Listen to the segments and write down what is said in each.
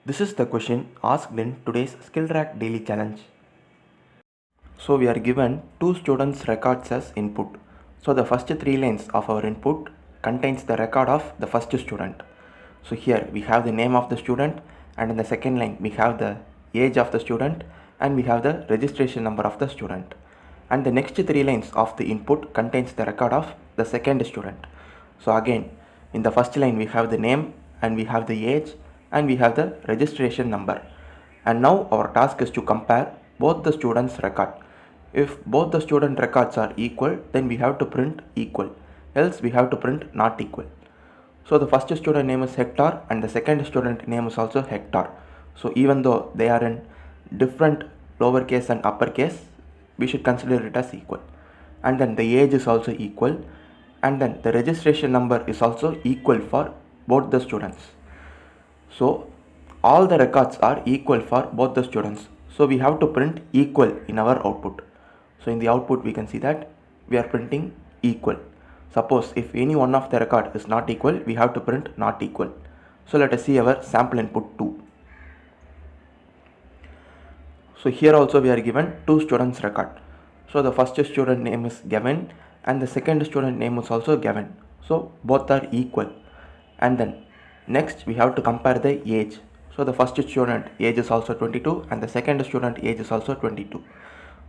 This is the question asked in today's SkillTrack Daily Challenge. So we are given two students' records as input. So the first three lines of our input contains the record of the first student. So here we have the name of the student, and in the second line we have the age of the student, and we have the registration number of the student. And the next three lines of the input contains the record of the second student. So again, in the first line we have the name, and we have the age, and we have the registration number. And now our task is to compare both the students' record. If both the student records are equal, then we have to print equal, else we have to print not equal. So the first student name is Hector and the second student name is also Hector. So even though they are in different lowercase and uppercase, we should consider it as equal. And then the age is also equal, and then the registration number is also equal for both the students. So all the records are equal for both the students. So we have to print equal in our output. So in the output we can see that we are printing equal. Suppose if any one of the record is not equal, we have to print not equal. So let us see our sample input 2. So here also we are given two students record. So the first student name is Gavin and the second student name is also Gavin. So both are equal. And then next we have to compare the age. So the first student age is also 22 and the second student age is also 22.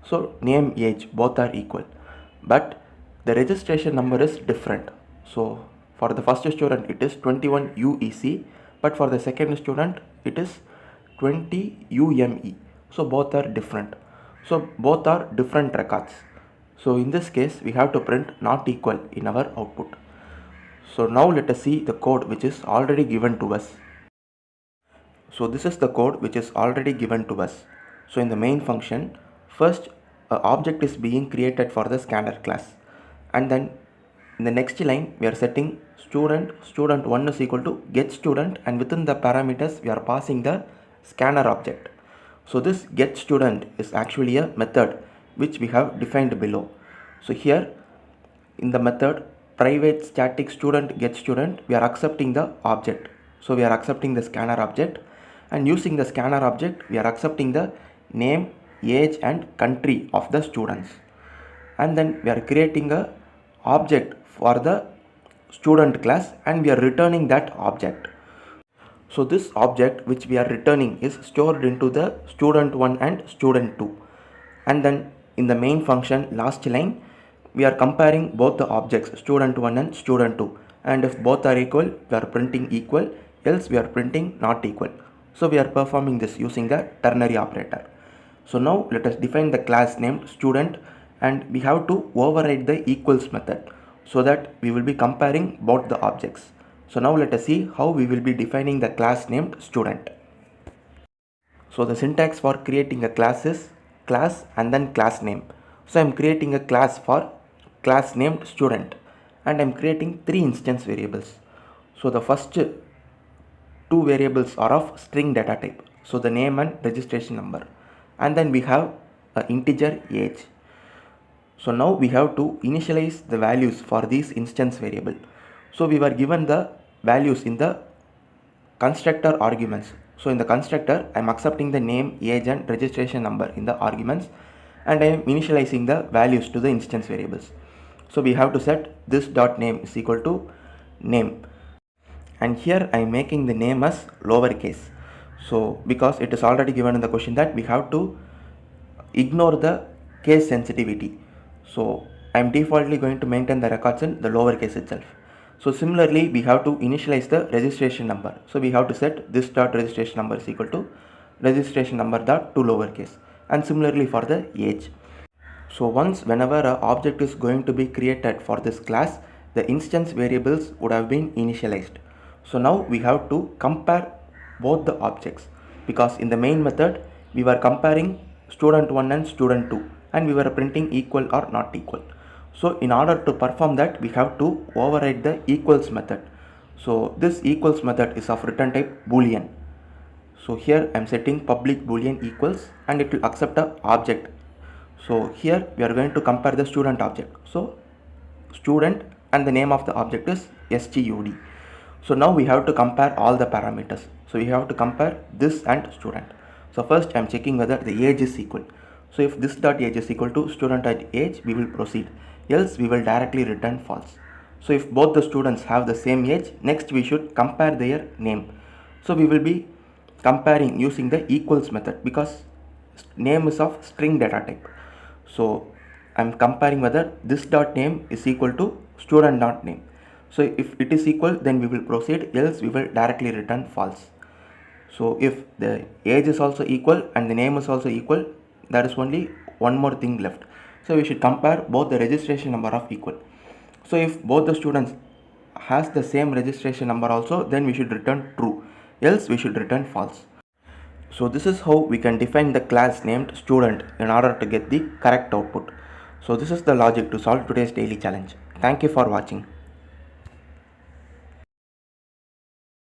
So name, age both are equal, but the registration number is different. So for the first student it is 21 UEC, but for the second student it is 20 UME. So both are different. So both are different records. So in this case we have to print not equal in our output. So now let us see the code which is already given to us. So this is the code which is already given to us. So in the main function, first an object is being created for the scanner class, and then in the next line we are setting student1 is equal to get student, and within the parameters we are passing the scanner object. So this get student is actually a method which we have defined below. So here in the method private static student get student, we are accepting the object. So we are accepting the scanner object, and using the scanner object we are accepting the name, age and country of the students, and then we are creating a object for the student class and we are returning that object. So this object which we are returning is stored into the student1 and student2, and then in the main function last line we are comparing both the objects student1 and student2, and if both are equal we are printing equal, else we are printing not equal. So we are performing this using the ternary operator. So now let us define the class named student, and we have to override the equals method so that we will be comparing both the objects. So now let us see how we will be defining the class named student. So the syntax for creating a class is class and then class name. So I am creating a class for class named student, and I am creating three instance variables. So the first two variables are of string data type, so the name and registration number, and then we have an integer age. So now we have to initialize the values for these instance variable. So we were given the values in the constructor arguments. So in the constructor I am accepting the name, age and registration number in the arguments, and I am initializing the values to the instance variables. So we have to set this dot name is equal to name, and here I am making the name as lowercase. So because it is already given in the question that we have to ignore the case sensitivity, so I am defaultly going to maintain the records in the lowercase itself. So similarly we have to initialize the registration number. So we have to set this dot registration number is equal to registration number dot to lowercase, and similarly for the age. So whenever an object is going to be created for this class, the instance variables would have been initialized. So now we have to compare both the objects, because in the main method we were comparing student1 and student2 and we were printing equal or not equal. So in order to perform that we have to override the equals method. So this equals method is of return type boolean. So here I am setting public boolean equals, and it will accept a object. So here we are going to compare the student object. So student and the name of the object is stud. So now we have to compare all the parameters. So we have to compare this and student. So first I am checking whether the age is equal. So if this dot age is equal to student dot age, we will proceed, else we will directly return false. So if both the students have the same age, next we should compare their name. So we will be comparing using the equals method because name is of string data type. So I'm comparing whether this dot name is equal to student dot name. So if it is equal, then we will proceed, else we will directly return false. So if the age is also equal and the name is also equal, there is only one more thing left. So we should compare both the registration number of equal. So if both the students has the same registration number also, then we should return true, else we should return false. So this is how we can define the class named student in order to get the correct output. So this is the logic to solve today's daily challenge. Thank you for watching.